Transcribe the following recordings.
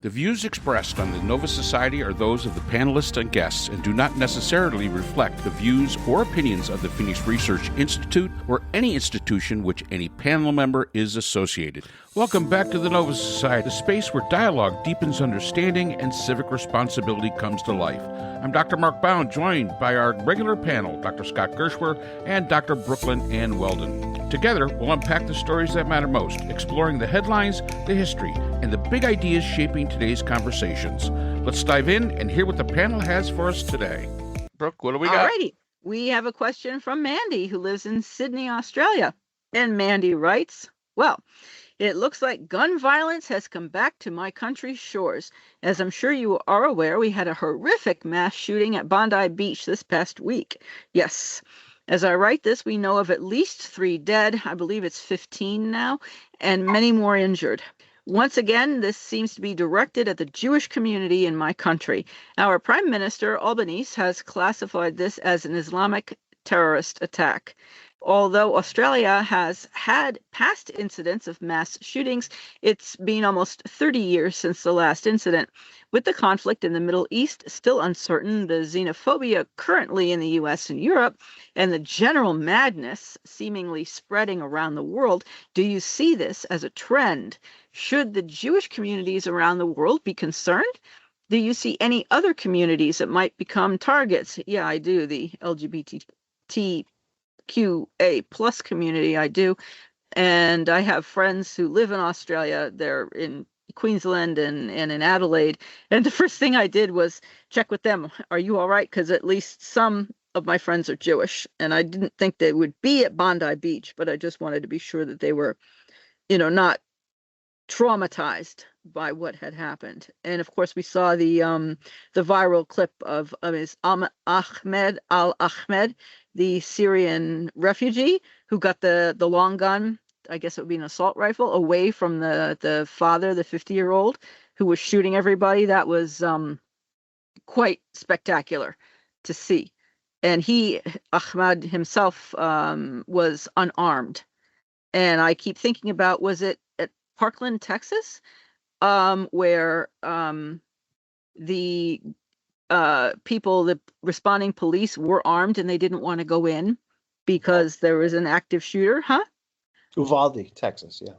The views expressed on the Nova Society are those of the panelists and guests and do not necessarily reflect the views or opinions of the Phoenix Research Institute or any institution which any panel member is associated. Welcome back to the Nova Society, the space where dialogue deepens understanding and civic responsibility comes to life. I'm Dr. Mark Bound, joined by our regular panel, Dr. Scott Gershwer and Dr. Brooklyn Ann Weldon. Together, we'll unpack the stories that matter most, exploring the headlines, the history, and the big ideas shaping today's conversations. Let's dive in and hear what the panel has for us today. Brooke, what do we got? All righty. We have a question from Mandy, who lives in Sydney, Australia. And Mandy writes, well, it looks like gun violence has come back to my country's shores. As I'm sure you are aware, we had a horrific mass shooting at Bondi Beach this past week. Yes. As I write this, we know of at least 3 dead. I believe it's 15 now, and many more injured. Once again, this seems to be directed at the Jewish community in my country. Our Prime Minister, Albanese, has classified this as an Islamic terrorist attack. Although Australia has had past incidents of mass shootings, it's been almost 30 years since the last incident. With the conflict in the Middle East still uncertain, the xenophobia currently in the US and Europe, and the general madness seemingly spreading around the world, do you see this as a trend? Should the Jewish communities around the world be concerned? Do you see any other communities that might become targets? Yeah, I do. The LGBTQA plus community, I do. And I have friends who live in Australia. They're in Queensland and in Adelaide. And the first thing I did was check with them. Are you all right? Because at least some of my friends are Jewish. And I didn't think they would be at Bondi Beach, but I just wanted to be sure that they were, not traumatized by what had happened. And of course, we saw the viral clip of Ahmed al-Ahmed, the Syrian refugee who got the long gun, I guess it would be an assault rifle, away from the father, the 50-year-old, who was shooting everybody. That was quite spectacular to see. And Ahmed himself, was unarmed. And I keep thinking about, was it at Parkland, Texas, where the the responding police were armed and they didn't want to go in because there was an active shooter, huh? Uvalde, Texas, yeah.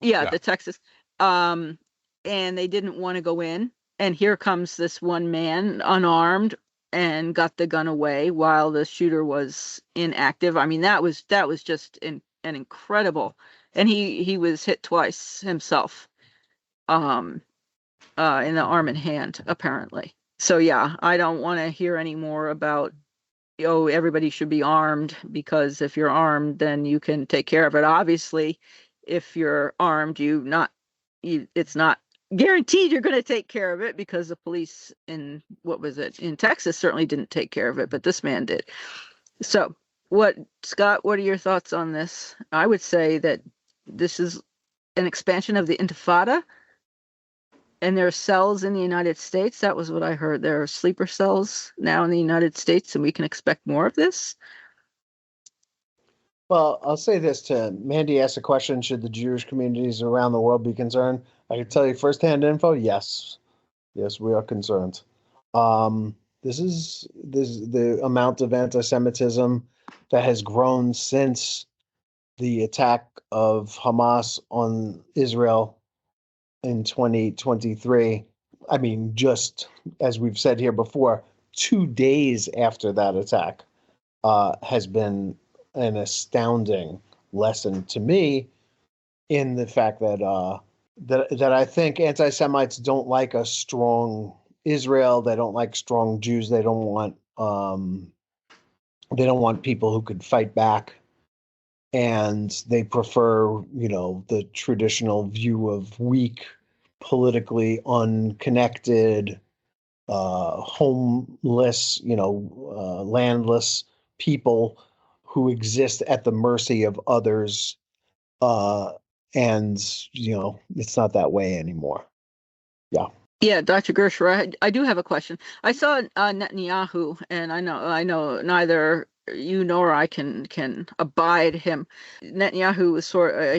Yeah, the Texas. And they didn't want to go in. And here comes this one man unarmed and got the gun away while the shooter was inactive. I mean, that was just an incredible. And he was hit twice himself, in the arm and hand, apparently. So yeah, I don't want to hear any more about, everybody should be armed, because if you're armed, then you can take care of it. Obviously, if you're armed, it's not guaranteed you're going to take care of it, because the police in Texas certainly didn't take care of it, but this man did. So Scott, what are your thoughts on this? I would say that this is an expansion of the Intifada. And there are cells in the United States. That was what I heard. There are sleeper cells now in the United States, and we can expect more of this. Well, I'll say this to Mandy asked a question, should the Jewish communities around the world be concerned? I can tell you firsthand info, yes. Yes, we are concerned. This is the amount of anti-Semitism that has grown since the attack of Hamas on Israel in 2023. I mean, just as we've said here before, 2 days after that attack has been an astounding lesson to me in the fact that that I think anti-Semites don't like a strong Israel. They don't like strong Jews. They don't want people who could fight back. And they prefer, the traditional view of weak, politically unconnected, homeless, landless people who exist at the mercy of others. And, it's not that way anymore. Yeah. Yeah, Dr. Gershwer, I do have a question. I saw Netanyahu, and I know neither you know, or I can abide him. Netanyahu was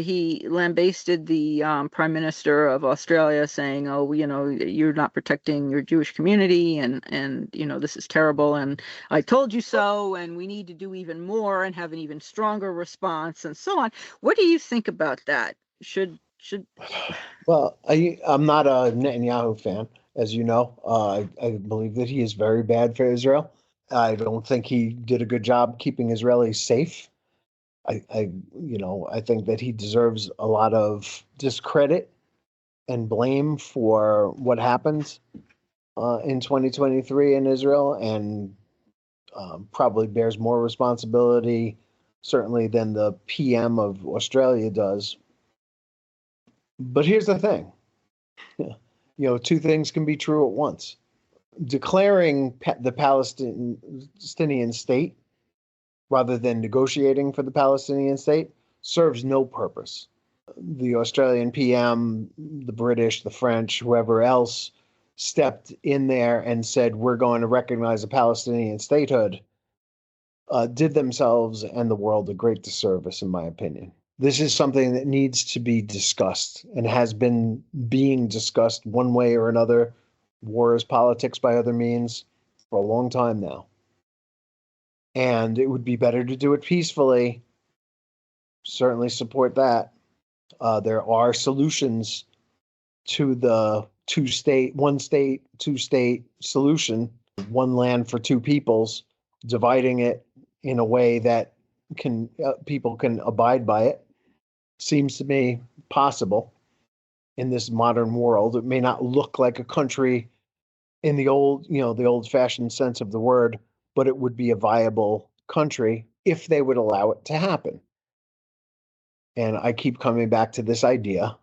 he lambasted the prime minister of Australia, saying, "Oh, you know, you're not protecting your Jewish community, and you know, this is terrible, and I told you so, and we need to do even more and have an even stronger response, and so on." What do you think about that? Should Well, I'm not a Netanyahu fan, as you know. I believe that he is very bad for Israel. I don't think he did a good job keeping Israelis safe. I think that he deserves a lot of discredit and blame for what happened in 2023 in Israel, and probably bears more responsibility, certainly, than the PM of Australia does. But here's the thing. Two things can be true at once. Declaring the Palestinian state rather than negotiating for the Palestinian state serves no purpose. The Australian PM, the British, the French, whoever else stepped in there and said, we're going to recognize a Palestinian statehood, did themselves and the world a great disservice, in my opinion. This is something that needs to be discussed and has been being discussed one way or another, wars, politics by other means, for a long time now. And it would be better to do it peacefully. Certainly support that. There are solutions to the one state, two state solution, one land for two peoples, dividing it in a way that people can abide by it. Seems to me possible in this modern world. It may not look like a country in the old-fashioned sense of the word, but it would be a viable country if they would allow it to happen. And I keep coming back to this idea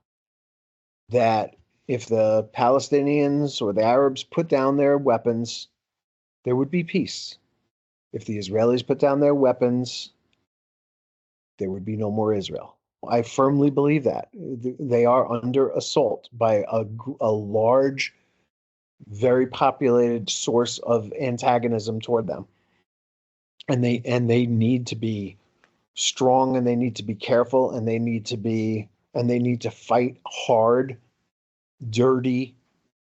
that if the Palestinians or the Arabs put down their weapons, there would be peace. If the Israelis put down their weapons, there would be no more Israel. I firmly believe that. They are under assault by a large, very populated source of antagonism toward them. And they need to be strong, and they need to be careful, and they need to fight hard, dirty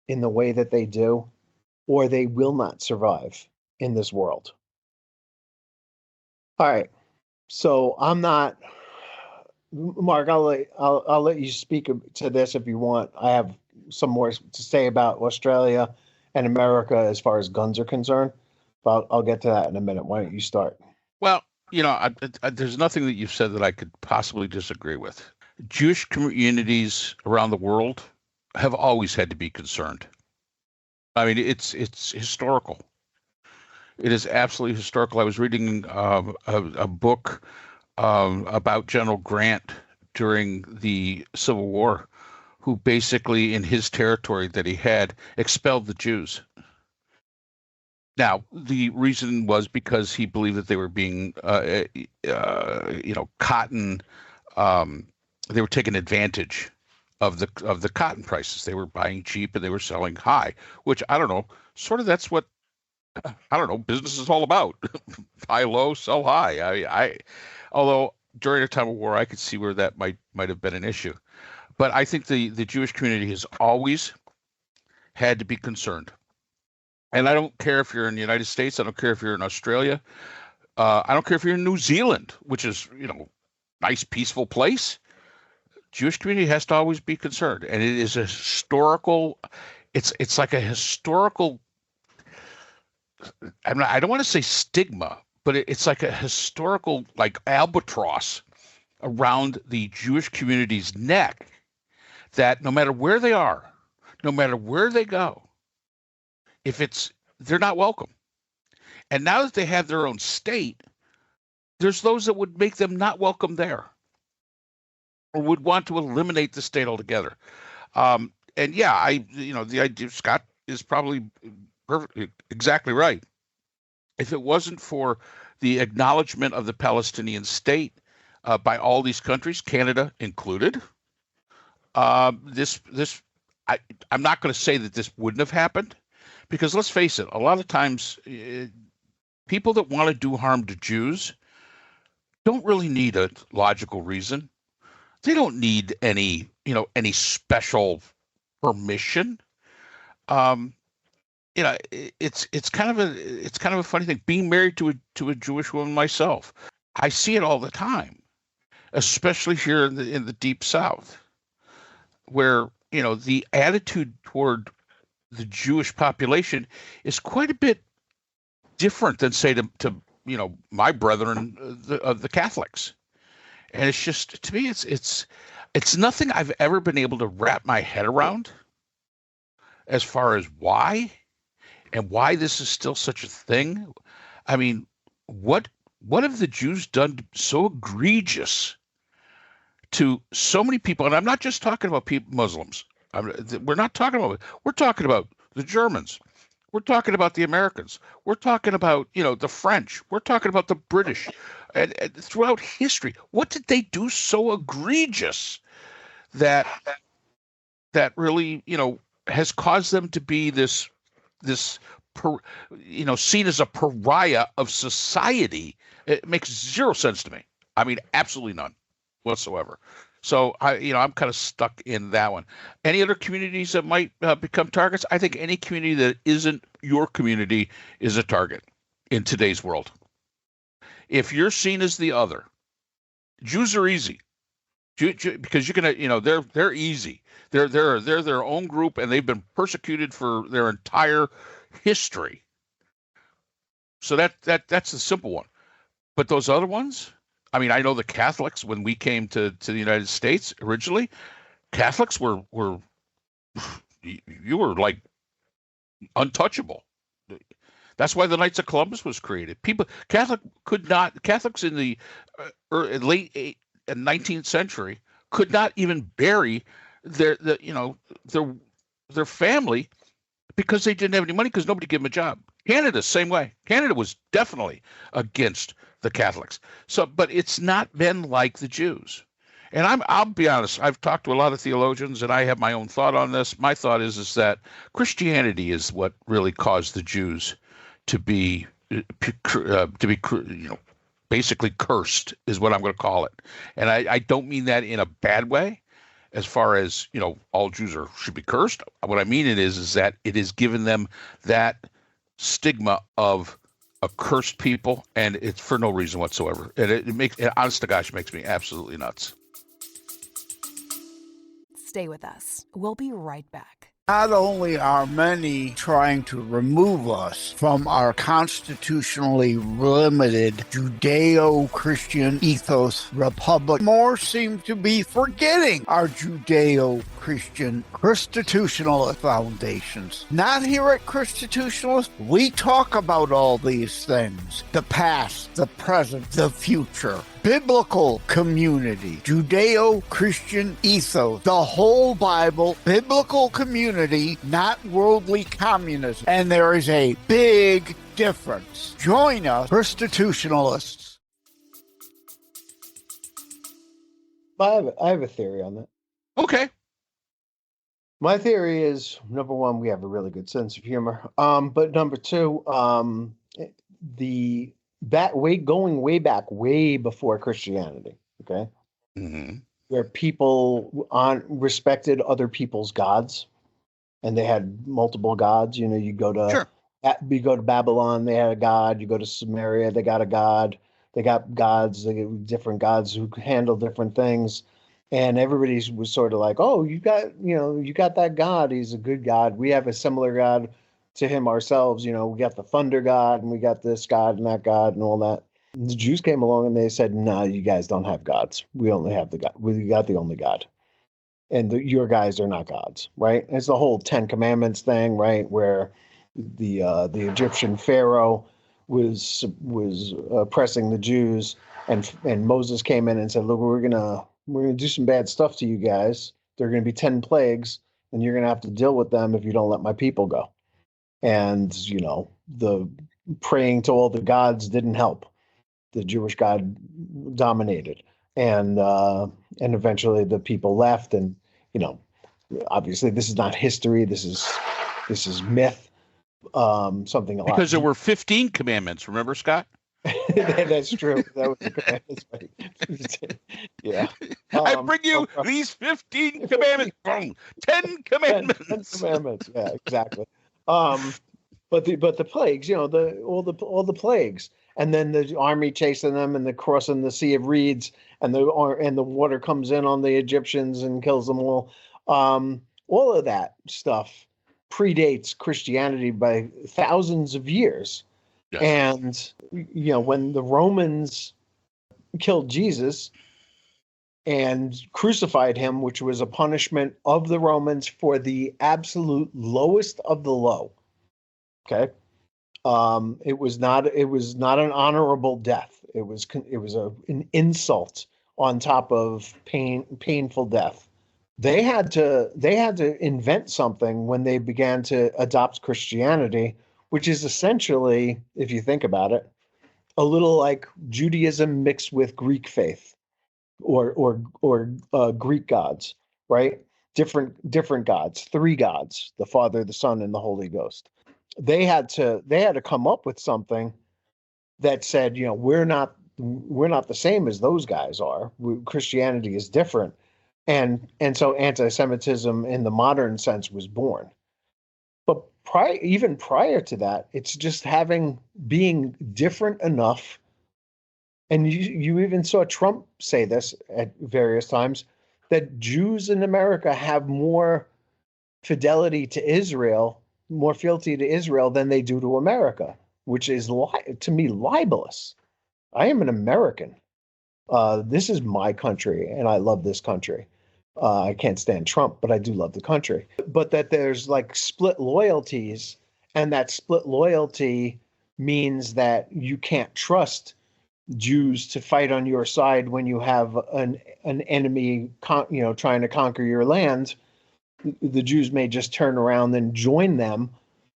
in the way that they do, or they will not survive in this world. All right. So I'm not, Mark, I'll let you speak to this if you want. I have some more to say about Australia and America as far as guns are concerned, but I'll get to that in a minute. Why don't you start? Well, there's nothing that you've said that I could possibly disagree with. Jewish communities around the world have always had to be concerned. I mean, it's historical. It is absolutely historical. I was reading a book about General Grant during the Civil War, who basically, in his territory that he had, expelled the Jews. Now, the reason was because he believed that they were being, cotton. They were taking advantage of the cotton prices. They were buying cheap and they were selling high, which I don't know. Sort of that's what business is all about. Buy low, sell high. Although during a time of war, I could see where that might have been an issue. But I think the Jewish community has always had to be concerned. And I don't care if you're in the United States. I don't care if you're in Australia. I don't care if you're in New Zealand, which is, nice, peaceful place. Jewish community has to always be concerned. And it is a historical, it's like a historical, I don't want to say stigma, but it's like a historical, like albatross around the Jewish community's neck, that no matter where they are, no matter where they go, they're not welcome. And now that they have their own state, there's those that would make them not welcome there, or would want to eliminate the state altogether. And yeah, the idea, Scott is probably exactly right. If it wasn't for the acknowledgement of the Palestinian state by all these countries, Canada included, I'm not going to say that this wouldn't have happened, because let's face it, a lot of times people that want to do harm to Jews don't really need a logical reason. They don't need any special permission. Um, it's kind of a funny thing. Being married to a Jewish woman myself, I see it all the time, especially here in the deep South, where the attitude toward the Jewish population is quite a bit different than, say, to my brethren, the Catholics. And it's just, to me, it's nothing I've ever been able to wrap my head around as far as why this is still such a thing. I mean, what have the Jews done so egregious to so many people? And I'm not just talking about Muslims. We're talking about the Germans. We're talking about the Americans. We're talking about, the French. We're talking about the British. And throughout history, what did they do so egregious that really, has caused them to be this seen as a pariah of society? It makes zero sense to me. I mean, absolutely none whatsoever. So I'm kind of stuck in that one. Any other communities that might become targets? I think any community that isn't your community is a target in today's world. If you're seen as the other, Jews are easy, because you're gonna, they're easy. They're their own group, and they've been persecuted for their entire history. So that's the simple one. But those other ones, I mean, I know the Catholics, when we came to the United States originally, Catholics were you were like untouchable. That's why the Knights of Columbus was created. Catholics in the late 19th century could not even bury their family because they didn't have any money, because nobody gave them a job. Canada, same way. Canada was definitely against the Catholics. So, but it's not been like the Jews. And I'll be honest, I've talked to a lot of theologians, and I have my own thought on this. My thought is that Christianity is what really caused the Jews to be basically cursed, is what I'm going to call it. And I don't mean that in a bad way, as far as, all Jews should be cursed. What I mean is that it has given them that stigma of a cursed people, and it's for no reason whatsoever. And it honest to gosh, makes me absolutely nuts. Stay with us. We'll be right back. Not only are many trying to remove us from our constitutionally limited Judeo-Christian ethos republic, more seem to be forgetting our Judeo-Christian Christitutionalist foundations. Not here at Christitutionalist. We talk about all these things: the past, the present, the future. Biblical community, Judeo-Christian ethos, the whole Bible, biblical community, not worldly communism. And there is a big difference. Join us, Christitutionalists. I have a theory on that. Okay. My theory is, number one, we have a really good sense of humor. But number two, going way back, way before Christianity, okay, Mm-hmm. where people respected other people's gods, and they had multiple gods. You go to Babylon, they had a god. You go to Samaria, they got a god. They got gods, different gods who handle different things, and everybody was sort of like, "Oh, you got that god. He's a good god. We have a similar god to him ourselves. We got the thunder god, and we got this god and that god and all that." And the Jews came along and they said, "No, you guys don't have gods. We only have the God. We got the only God, and your guys are not gods, right?" And it's the whole Ten Commandments thing, right, where the Egyptian Pharaoh was oppressing the Jews, and Moses came in and said, "Look, we're gonna do some bad stuff to you guys. There are gonna be 10 plagues, and you're gonna have to deal with them if you don't let my people go." And, the praying to all the gods didn't help. The Jewish God dominated. And eventually the people left. And, obviously this is not history. This is myth. something a lot. Because there were 15 commandments. Remember, Scott? That's true. That was the commandments, right? Yeah. I bring you these 15 commandments. Boom. 10 commandments. 10 commandments. Yeah, exactly. But the plagues, all the plagues, and then the army chasing them, and the crossing the Sea of Reeds, and the water comes in on the Egyptians and kills them all. All of that stuff predates Christianity by thousands of years. Yes. And when the Romans killed Jesus and crucified him, which was a punishment of the Romans for the absolute lowest of the low. Okay. It was not an honorable death. It was an insult on top of painful death. They had to invent something when they began to adopt Christianity, which is essentially, if you think about it, a little like Judaism mixed with Greek faith or Greek gods, right? Different gods, three gods: the Father, the Son, and the Holy Ghost. They had to come up with something that said, we're not the same as those guys are. Christianity is different, and so anti-Semitism in the modern sense was born. But even prior to that, it's just being different enough. And you even saw Trump say this at various times, that Jews in America have more fidelity to Israel, more fealty to Israel than they do to America, which is, to me, libelous. I am an American. This is my country, and I love this country. I can't stand Trump, but I do love the country. But that there's like split loyalties, and that split loyalty means that you can't trust Jews to fight on your side when you have an enemy, trying to conquer your land. The Jews may just turn around and join them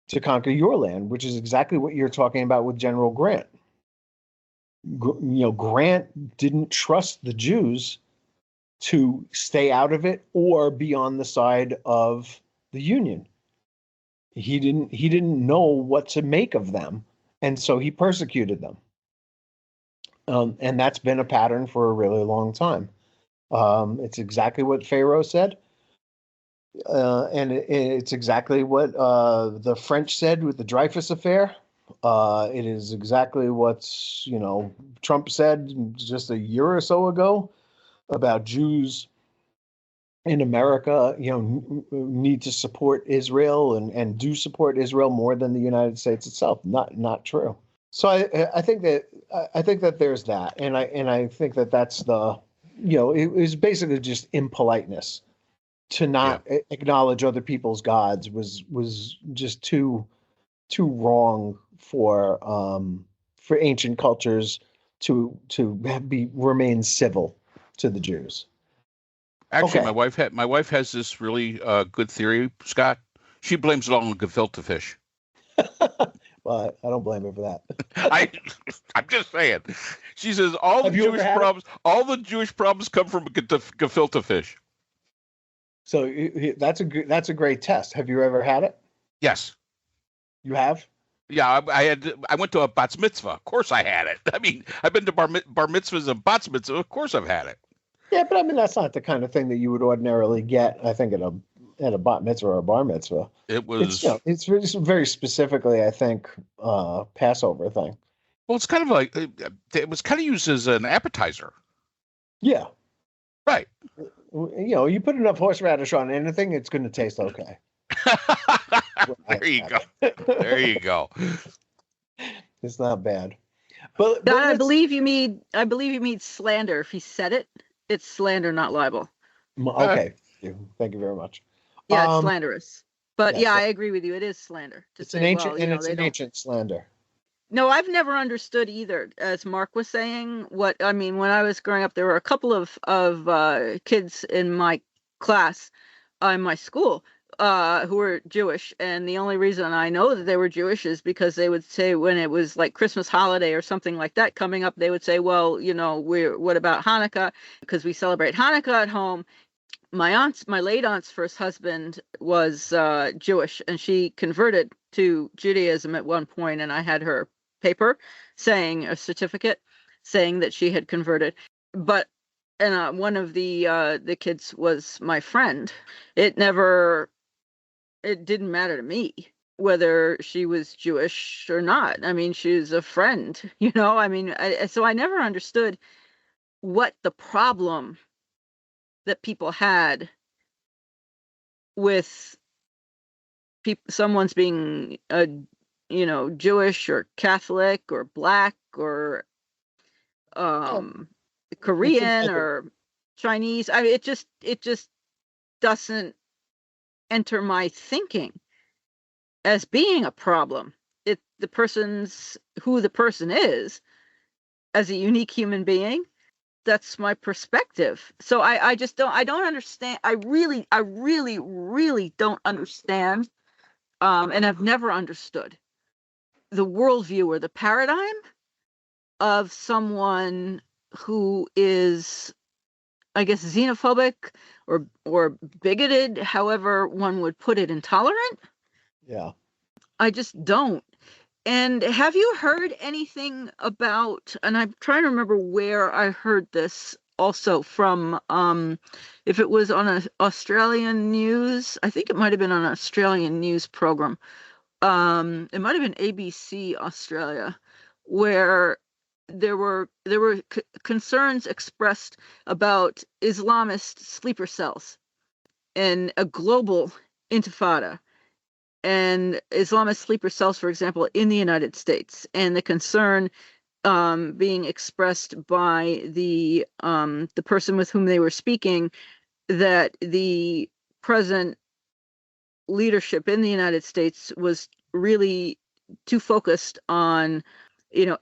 to conquer your land, which is exactly what you're talking about with General Grant. Grant didn't trust the Jews to stay out of it or be on the side of the Union. He didn't know what to make of them, and so he persecuted them. And that's been a pattern for a really long time. It's exactly what Pharaoh said. And it's exactly what the French said with the Dreyfus affair. It is exactly what Trump said just a year or so ago about Jews in America, need to support Israel and do support Israel more than the United States itself. Not true. So I think that there's that, and I think that that's it was basically just impoliteness to not acknowledge other people's gods was just too wrong for ancient cultures to remain civil to the Jews. Actually, Okay. my wife has this really good theory, Scott. She blames it all on gefilte fish. Well, I don't blame her for that. I'm just saying. She says all the Jewish problems come from gefilte fish. So that's a great test. Have you ever had it? Yes. You have? Yeah, I went to a bat mitzvah. Of course I had it. I mean, I've been to bar mitzvahs and bat mitzvahs. Of course I've had it. Yeah, but I mean, that's not the kind of thing that you would ordinarily get, I think, at a bat mitzvah or a bar mitzvah. It was. It's very specifically, I think, Passover thing. Well, it's kind of like it was kind of used as an appetizer. Yeah. Right. You put enough horseradish on anything, it's going to taste okay. There you go. There you go. It's not bad. But I believe you mean slander. If he said it, it's slander, not libel. Okay. Thank you very much. Yeah, it's slanderous. But yeah, I agree with you. It is slander. It's an ancient slander. No, I've never understood either. As Mark was saying, when I was growing up, there were a couple of kids in my class, in my school, who were Jewish, and the only reason I know that they were Jewish is because they would say when it was like Christmas holiday or something like that coming up, they would say, well, what about Hanukkah? Because we celebrate Hanukkah at home. my late aunt's first husband was Jewish, and she converted to Judaism at one point, and I had her paper saying, a certificate saying that she had converted. But and one of the kids was my friend. It didn't matter to me whether she was Jewish or not. I mean, she was a friend, I mean, so I never understood what the problem that people had with someone's being Jewish or Catholic or black or Korean or Chinese. I mean, it just doesn't enter my thinking as being a problem. Who the person is as a unique human being. That's my perspective. So I don't understand. I really don't understand, and I've never understood the worldview or the paradigm of someone who is, I guess, xenophobic or bigoted, however one would put it, intolerant. Yeah. I just don't. And have you heard anything about, and I'm trying to remember where I heard this also from, if it was on an Australian news, I think it might have been on an Australian news program. It might have been ABC Australia, where there were concerns expressed about Islamist sleeper cells and a global intifada. And Islamist sleeper cells, for example, in the United States, and the concern being expressed by the person with whom they were speaking, that the present leadership in the United States was really too focused on,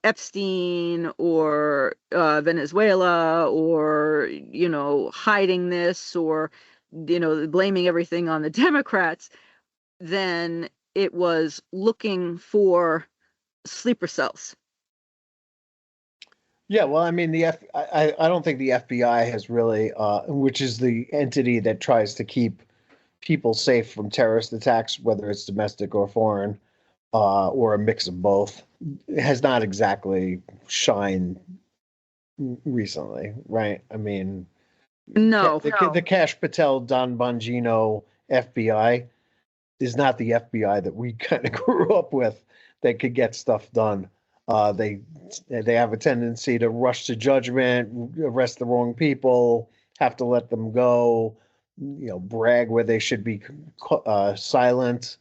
Epstein or Venezuela, or hiding this, or blaming everything on the Democrats, than it was looking for sleeper cells. Yeah, well, I mean, I don't think the FBI has really, which is the entity that tries to keep people safe from terrorist attacks, whether it's domestic or foreign, or a mix of both, has not exactly shined recently, right? I mean, no. The Kash Patel, Don Bongino FBI is not the FBI that we kind of grew up with that could get stuff done. They have a tendency to rush to judgment, arrest the wrong people, have to let them go, brag where they should be silent,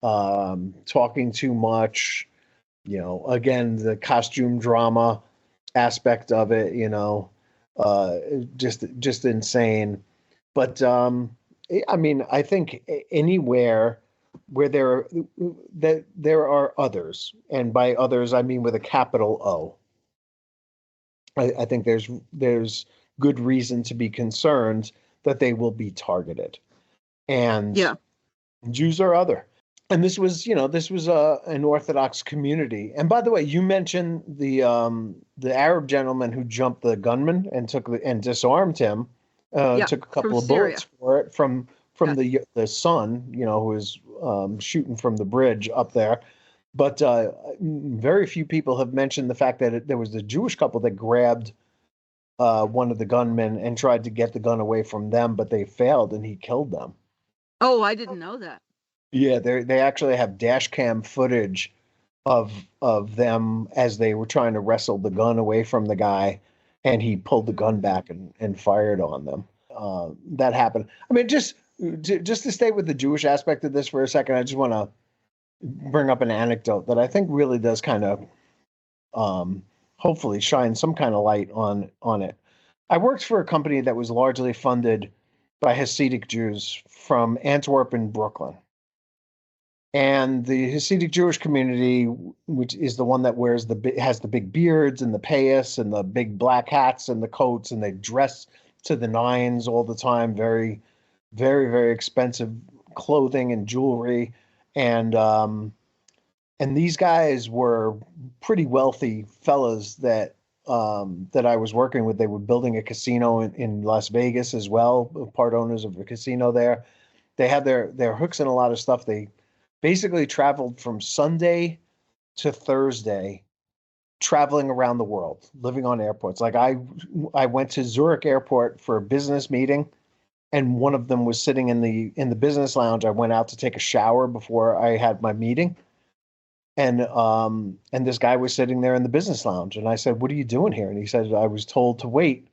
talking too much. Again, the costume drama aspect of it, just insane. But I mean, I think anywhere where there are others, and by others I mean with a capital O. I think there's good reason to be concerned that they will be targeted, and Jews are other. And this was an Orthodox community. And by the way, you mentioned the Arab gentleman who jumped the gunman and disarmed him. Took a couple of bullets for it from the son, who was shooting from the bridge up there. But very few people have mentioned the fact that there was a Jewish couple that grabbed one of the gunmen and tried to get the gun away from them, but they failed and he killed them. Oh, I didn't know that. Yeah, they actually have dash cam footage of them as they were trying to wrestle the gun away from the guy, and he pulled the gun back and fired on them. That happened. I mean, just to stay with the Jewish aspect of this for a second, I just want to bring up an anecdote that I think really does kind of hopefully shine some kind of light on it. I worked for a company that was largely funded by Hasidic Jews from Antwerp and Brooklyn. And the Hasidic Jewish community, which is the one that has the big beards and the payas and the big black hats and the coats, and they dress to the nines all the time, very, very, very expensive clothing and jewelry. And these guys were pretty wealthy fellas that that I was working with, they were building a casino in Las Vegas as well, part owners of a casino there. They had their hooks in a lot of stuff. They basically traveled from Sunday to Thursday, traveling around the world, living on airports. Like I went to Zurich Airport for a business meeting, and one of them was sitting in the business lounge. I went out to take a shower before I had my meeting, and this guy was sitting there in the business lounge, and I said, "What are you doing here?" And he said, "I was told to wait.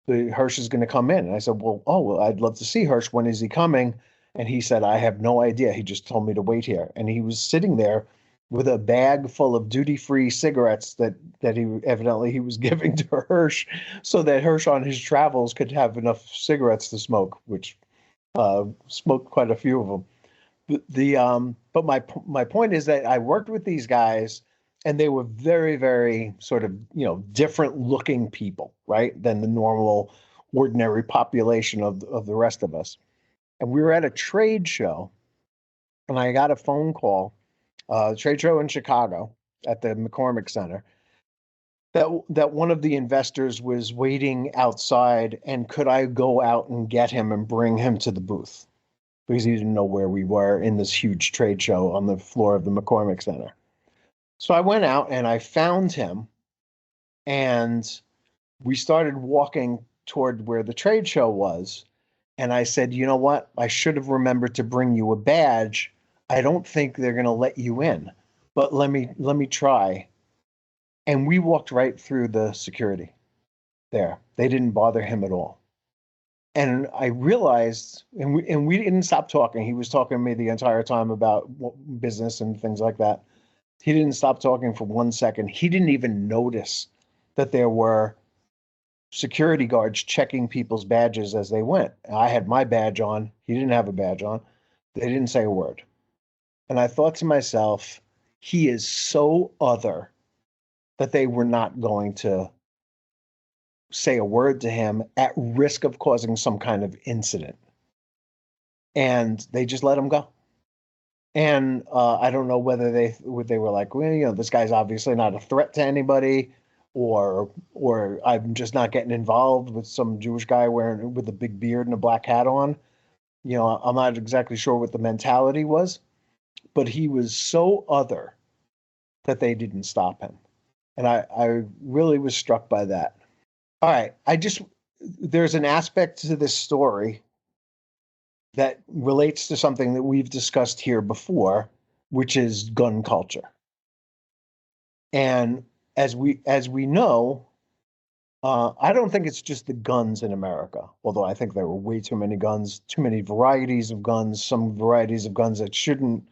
The Hirsch is going to come in." And I said, well, I'd love to see Hirsch. When is he coming? And he said, "I have no idea. He just told me to wait here." And he was sitting there with a bag full of duty-free cigarettes that he was giving to Hirsch, so that Hirsch on his travels could have enough cigarettes to smoke, which smoked quite a few of them. But my point is that I worked with these guys, and they were very, very sort of, different looking people, right, than the normal, ordinary population of the rest of us. And we were at a trade show, and I got a phone call, trade show in Chicago at the McCormick Center, that one of the investors was waiting outside, and could I go out and get him and bring him to the booth, because he didn't know where we were in this huge trade show on the floor of the McCormick Center. So I went out and I found him, and we started walking toward where the trade show was. And I said, "You know what? I should have remembered to bring you a badge. I don't think they're going to let you in, but let me try." And we walked right through the security there. They didn't bother him at all. And I realized, and we didn't stop talking. He was talking to me the entire time about business and things like that. He didn't stop talking for 1 second. He didn't even notice that there were security guards checking people's badges as they went. I had my badge on. He didn't have a badge on. They didn't say a word. And I thought to myself, he is so other that they were not going to say a word to him at risk of causing some kind of incident. And they just let him go. And I don't know whether they were like, well, this guy's obviously not a threat to anybody, or I'm just not getting involved with some Jewish guy with a big beard and a black hat on. I'm not exactly sure what the mentality was, but he was so other that they didn't stop him. And I really was struck by that. All right. There's an aspect to this story that relates to something that we've discussed here before, which is gun culture. And as we know, I don't think it's just the guns in America, although I think there were way too many guns, too many varieties of guns, some varieties of guns that shouldn't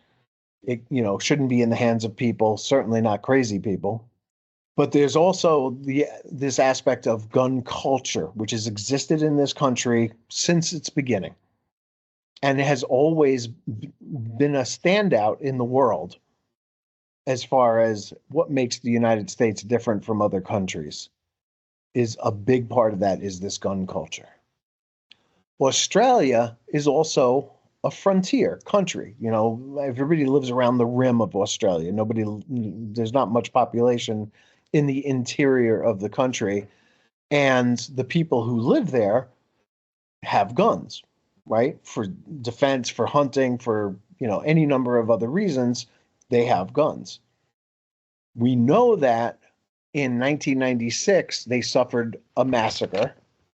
be in the hands of people, certainly not crazy people. But there's also this aspect of gun culture, which has existed in this country since its beginning, and it has always been a standout in the world as far as what makes the United States different from other countries. Is a big part of that is this gun culture. Australia is also a frontier country. Everybody lives around the rim of Australia. There's not much population in the interior of the country, and the people who live there have guns, right? For defense, for hunting, for any number of other reasons, they have guns. We know that in 1996 they suffered a massacre.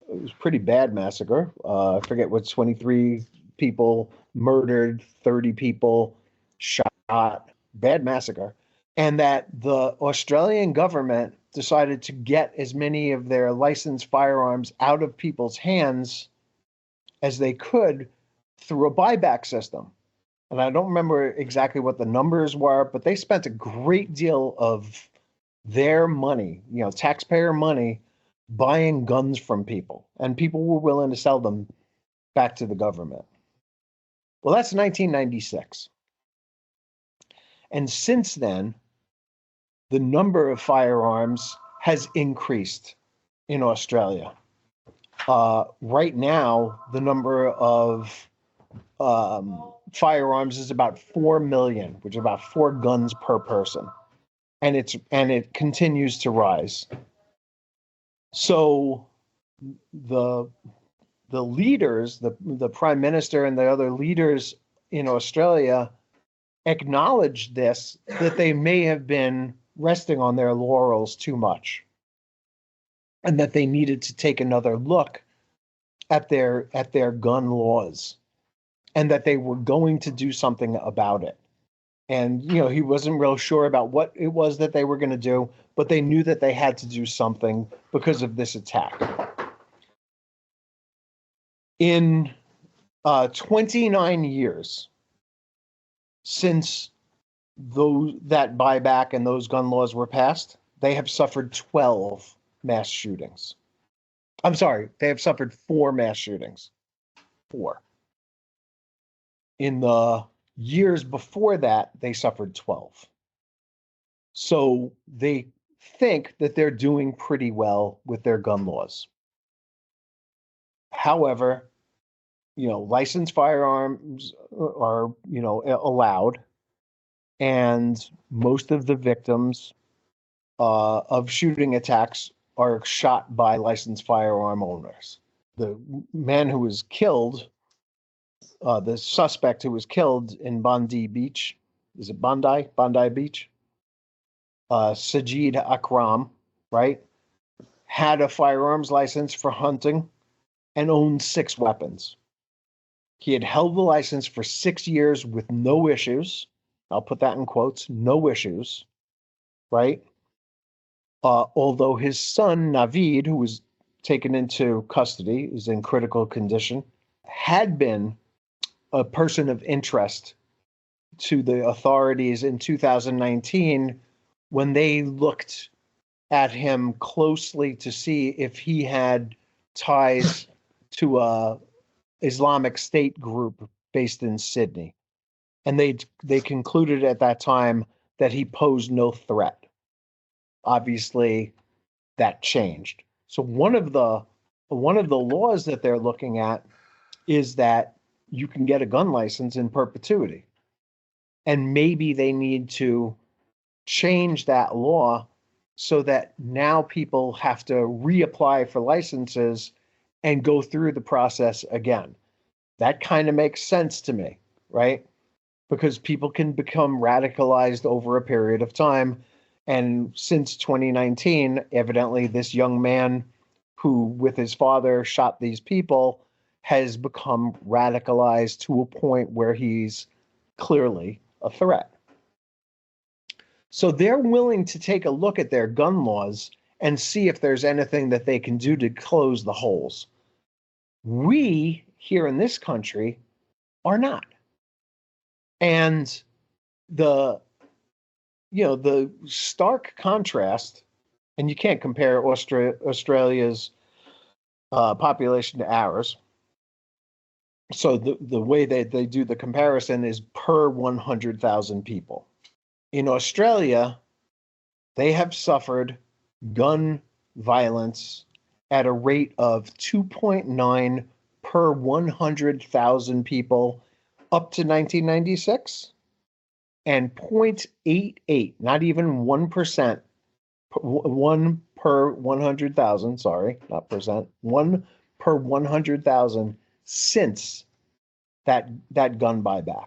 It was a pretty bad massacre. I forget what, 23 people murdered, 30 people shot. Bad massacre. And that the Australian government decided to get as many of their licensed firearms out of people's hands as they could through a buyback system. And I don't remember exactly what the numbers were, but they spent a great deal of their money, taxpayer money, buying guns from people. And people were willing to sell them back to the government. Well, that's 1996. And since then, the number of firearms has increased in Australia. Right now, the number of firearms is about 4 million, which is about 4 guns per person, and it continues to rise. So the leaders, the prime minister and the other leaders in Australia acknowledged this, that they may have been resting on their laurels too much, and that they needed to take another look at their gun laws, and that they were going to do something about it. And he wasn't real sure about what it was that they were going to do, but they knew that they had to do something because of this attack. In 29 years since that buyback and those gun laws were passed, they have suffered 12 mass shootings. I'm sorry, they have suffered 4 mass shootings. 4. In the years before that, they suffered 12. So they think that they're doing pretty well with their gun laws. However, licensed firearms are, allowed, and most of the victims of shooting attacks are shot by licensed firearm owners. The man who was killed, the suspect who was killed in Bondi Beach, is it Bondi? Bondi Beach? Sajid Akram, right, had a firearms license for hunting and owned 6 weapons. He had held the license for 6 years with no issues. I'll put that in quotes, no issues, right? Although his son, Naveed, who was taken into custody, is in critical condition, had been a person of interest to the authorities in 2019 when they looked at him closely to see if he had ties to a Islamic State group based in Sydney. And they concluded at that time that he posed no threat. Obviously, that changed. So one of the laws that they're looking at is that you can get a gun license in perpetuity. And maybe they need to change that law so that now people have to reapply for licenses and go through the process again. That kind of makes sense to me, right? Because people can become radicalized over a period of time. And since 2019, evidently this young man who, with his father, shot these people has become radicalized to a point where he's clearly a threat. So they're willing to take a look at their gun laws and see if there's anything that they can do to close the holes. We here in this country are not. And the stark contrast, and you can't compare Australia's population to ours. So the way that they do the comparison is per 100,000 people. In Australia, they have suffered gun violence at a rate of 2.9 per 100,000 people up to 1996, and 0.88, not even 1%, 1 per 100,000, sorry, not percent, 1 per 100,000 since that gun buyback.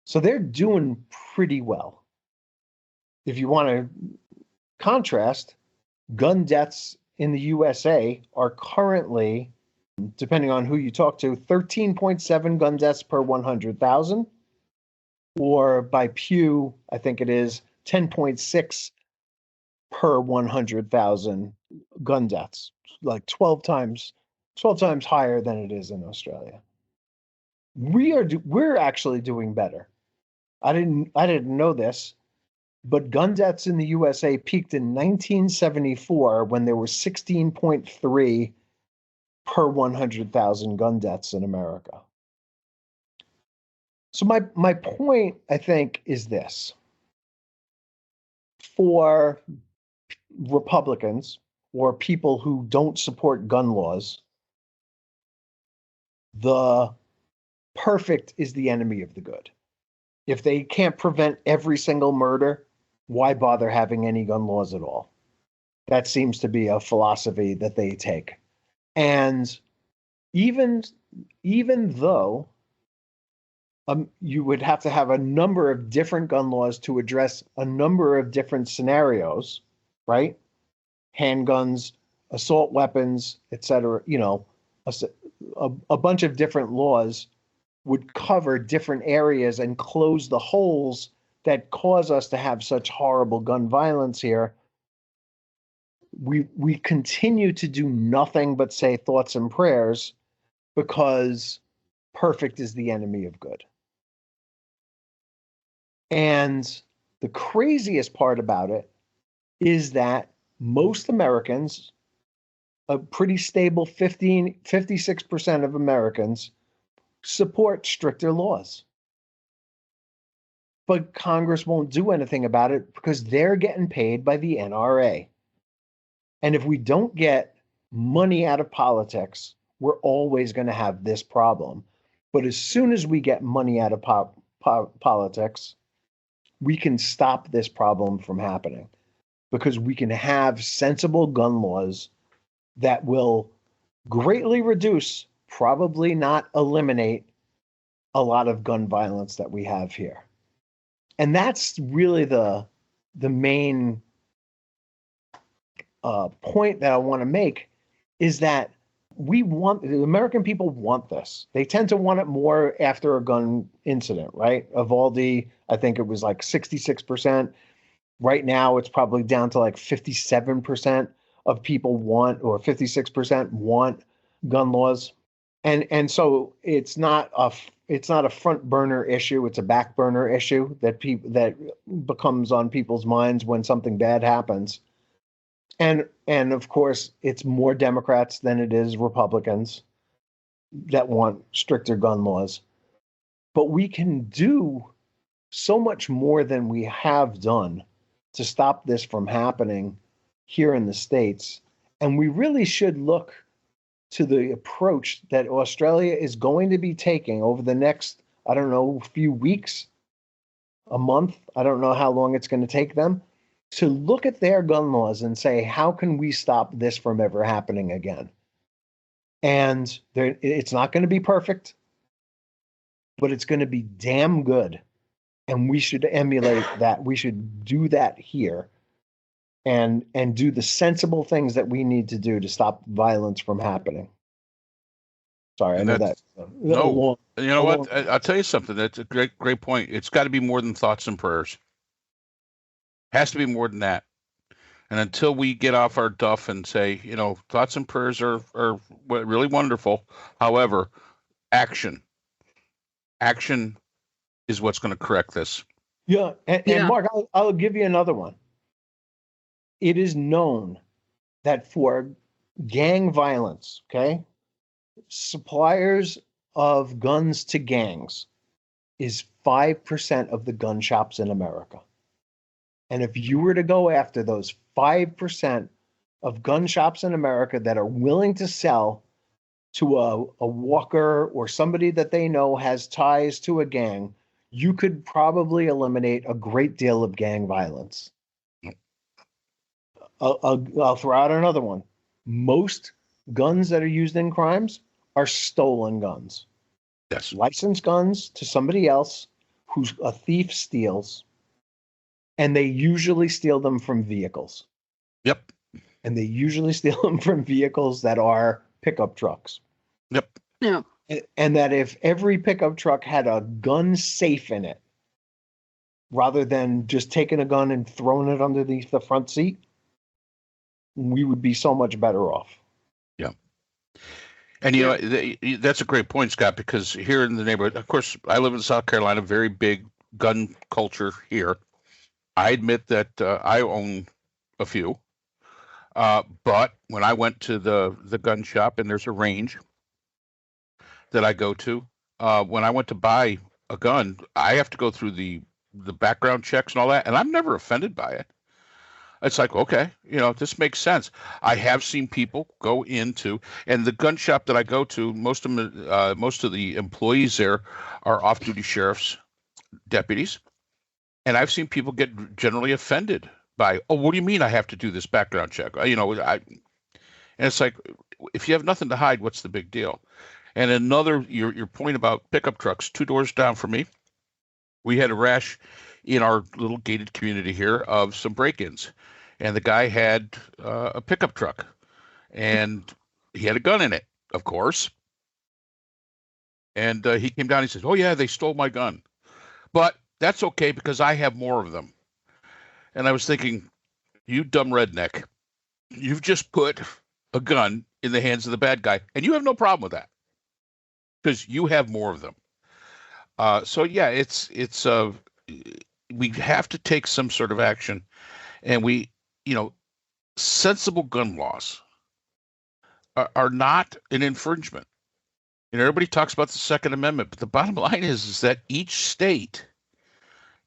So they're doing pretty well. If you want to contrast, gun deaths in the USA are currently, depending on who you talk to, 13.7 gun deaths per 100,000, or by Pew, I think it is 10.6 per 100,000 gun deaths, like 12 times higher than it is in Australia. We're actually doing better. I didn't know this, but gun deaths in the USA peaked in 1974 when there were 16.3 per 100,000 gun deaths in America. So my point, I think, is this. For Republicans or people who don't support gun laws, the perfect is the enemy of the good. If they can't prevent every single murder, why bother having any gun laws at all? That seems to be a philosophy that they take. And even though you would have to have a number of different gun laws to address a number of different scenarios, right? Handguns, assault weapons, etc. A bunch of different laws would cover different areas and close the holes that cause us to have such horrible gun violence here. We continue to do nothing but say thoughts and prayers because perfect is the enemy of good. And the craziest part about it is that most Americans, a pretty stable 56% of Americans, support stricter laws. But Congress won't do anything about it because they're getting paid by the NRA. And if we don't get money out of politics, we're always going to have this problem. But as soon as we get money out of politics, we can stop this problem from happening because we can have sensible gun laws that will greatly reduce, probably not eliminate, a lot of gun violence that we have here. And that's really the main point that I want to make, is that the American people want this. They tend to want it more after a gun incident, right? Uvalde, I think it was like 66%. Right now, it's probably down to like 57% of people want, or 56% want gun laws. And so it's not a front burner issue. It's a back burner issue that becomes on people's minds when something bad happens. And of course, it's more Democrats than it is Republicans that want stricter gun laws. But we can do so much more than we have done to stop this from happening here in the States. And we really should look to the approach that Australia is going to be taking over the next, I don't know, few weeks, a month. I don't know how long it's going to take them to look at their gun laws and say, how can we stop this from ever happening again? And it's not going to be perfect, but it's going to be damn good. And we should emulate that. We should do that here and do the sensible things that we need to do to stop violence from happening. Sorry, I know that. No, you know what? I'll tell you something. That's a great point. It's got to be more than thoughts and prayers. Has to be more than that. And until we get off our duff and say, thoughts and prayers are really wonderful. However, action is what's going to correct this. Yeah. And Mark, I'll give you another one. It is known that for gang violence, okay, suppliers of guns to gangs is 5% of the gun shops in America. And if you were to go after those 5% of gun shops in America that are willing to sell to a walker or somebody that they know has ties to a gang, you could probably eliminate a great deal of gang violence. I'll throw out another one. Most guns that are used in crimes are stolen guns. Yes. Licensed guns to somebody else who a thief steals. And they usually steal them from vehicles. Yep. And they usually steal them from vehicles that are pickup trucks. Yep. Yeah. And that if every pickup truck had a gun safe in it, rather than just taking a gun and throwing it underneath the front seat, we would be so much better off. Yeah. And, that's a great point, Scott, because here in the neighborhood, of course, I live in South Carolina, very big gun culture here. I admit that I own a few. But when I went to the gun shop, and there's a range that I go to, when I went to buy a gun, I have to go through the background checks and all that, and I'm never offended by it. It's like, okay, this makes sense. I have seen people go into, and the gun shop that I go to, most of the employees there are off-duty sheriff's deputies, and I've seen people get generally offended by, oh, what do you mean I have to do this background check? And it's like, if you have nothing to hide, what's the big deal? And another, your point about pickup trucks, 2 doors down from me, we had a rash in our little gated community here of some break-ins. And the guy had a pickup truck, and he had a gun in it, of course. And he came down, he says, oh, yeah, they stole my gun. But that's okay because I have more of them. And I was thinking, you dumb redneck, you've just put a gun in the hands of the bad guy, and you have no problem with that because you have more of them. So yeah, it's we have to take some sort of action, and sensible gun laws are not an infringement. Everybody talks about the Second Amendment, but the bottom line is that each state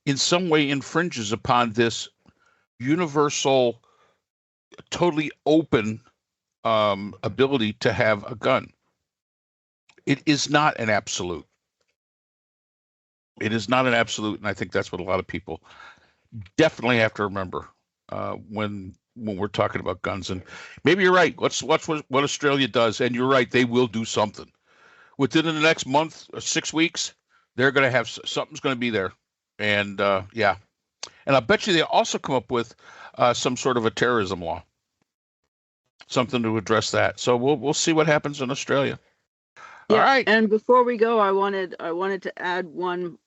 in some way infringes upon this universal, totally open ability to have a gun. It is not an absolute. It is not an absolute, and I think that's what a lot of people definitely have to remember when we're talking about guns. And maybe you're right. Let's watch what Australia does, and you're right. They will do something within the next month or 6 weeks. They're going to have something's going to be there, and yeah. And I bet you they also come up with some sort of a terrorism law, something to address that. So we'll see what happens in Australia. Yeah, all right. And before we go, I wanted to add one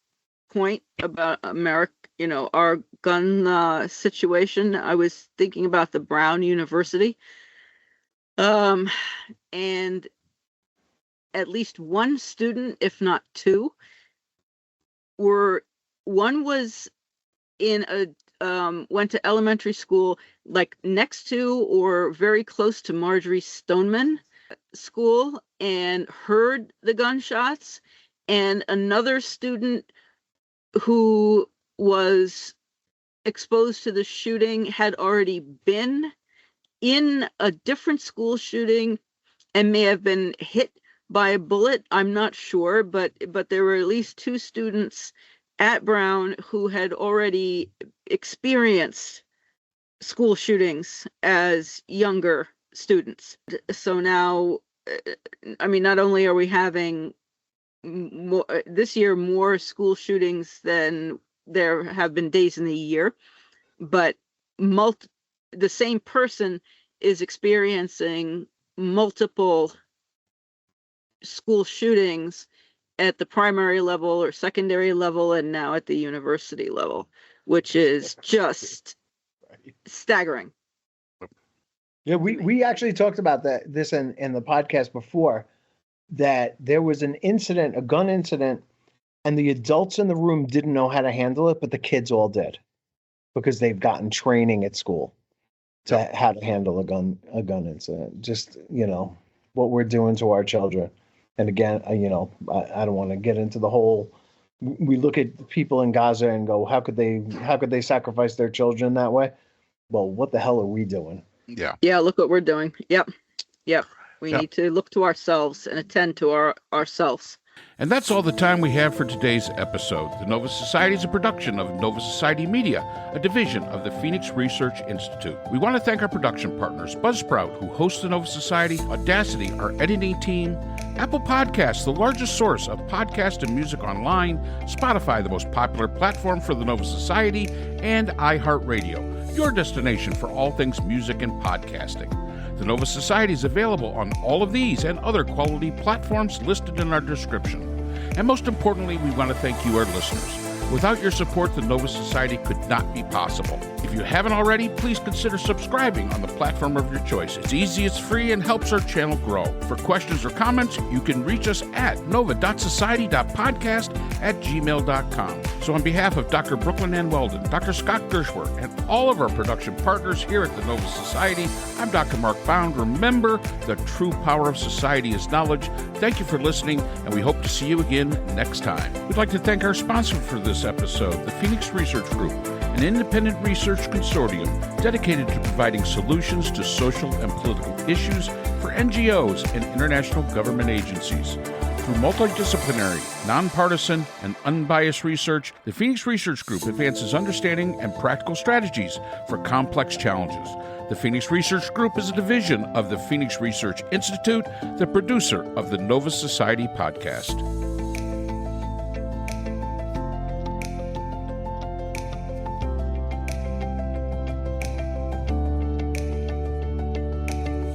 point about America. Our gun situation. I was thinking about the Brown University, and at least one student, if not two, one was in went to elementary school like next to or very close to Marjorie Stoneman School and heard the gunshots, and another student who was exposed to the shooting had already been in a different school shooting and may have been hit by a bullet. I'm not sure, but there were at least 2 students at Brown who had already experienced school shootings as younger students. So now, I mean, not only are we having this year more school shootings than there have been days in the year, but the same person is experiencing multiple school shootings at the primary level or secondary level and now at the university level, which is just staggering. Yeah, we actually talked about this in the podcast before, that there was an incident, a gun incident, and the adults in the room didn't know how to handle it, but the kids all did because they've gotten training at school to how to handle a gun incident. Just, what we're doing to our children. And again, I don't want to get into the whole, we look at people in Gaza and go, how could they sacrifice their children that way? Well, what the hell are we doing? Yeah. Yeah, look what we're doing. Yep. We need to look to ourselves and attend to ourselves. And that's all the time we have for today's episode. The Nova Society is a production of Nova Society Media, a division of the Phoenix Research Institute. We want to thank our production partners, Buzzsprout, who hosts the Nova Society, Audacity, our editing team, Apple Podcasts, the largest source of podcast and music online, Spotify, the most popular platform for the Nova Society, and iHeartRadio, your destination for all things music and podcasting. The Nova Society is available on all of these and other quality platforms listed in our description. And most importantly, we want to thank you, our listeners. Without your support, the Nova Society could not be possible. If you haven't already, please consider subscribing on the platform of your choice. It's easy, it's free, and helps our channel grow. For questions or comments, you can reach us at nova.society.podcast@gmail.com. So on behalf of Dr. Brooklyn Ann Weldon, Dr. Scott Gershworth, and all of our production partners here at the Nova Society, I'm Dr. Mark Bound. Remember, the true power of society is knowledge. Thank you for listening, and we hope to see you again next time. We'd like to thank our sponsor for this episode, the Phoenix Research Group, an independent research consortium dedicated to providing solutions to social and political issues for NGOs and international government agencies. Through multidisciplinary, nonpartisan, and unbiased research, the Phoenix Research Group advances understanding and practical strategies for complex challenges. The Phoenix Research Group is a division of the Phoenix Research Institute, the producer of the Nova Society podcast.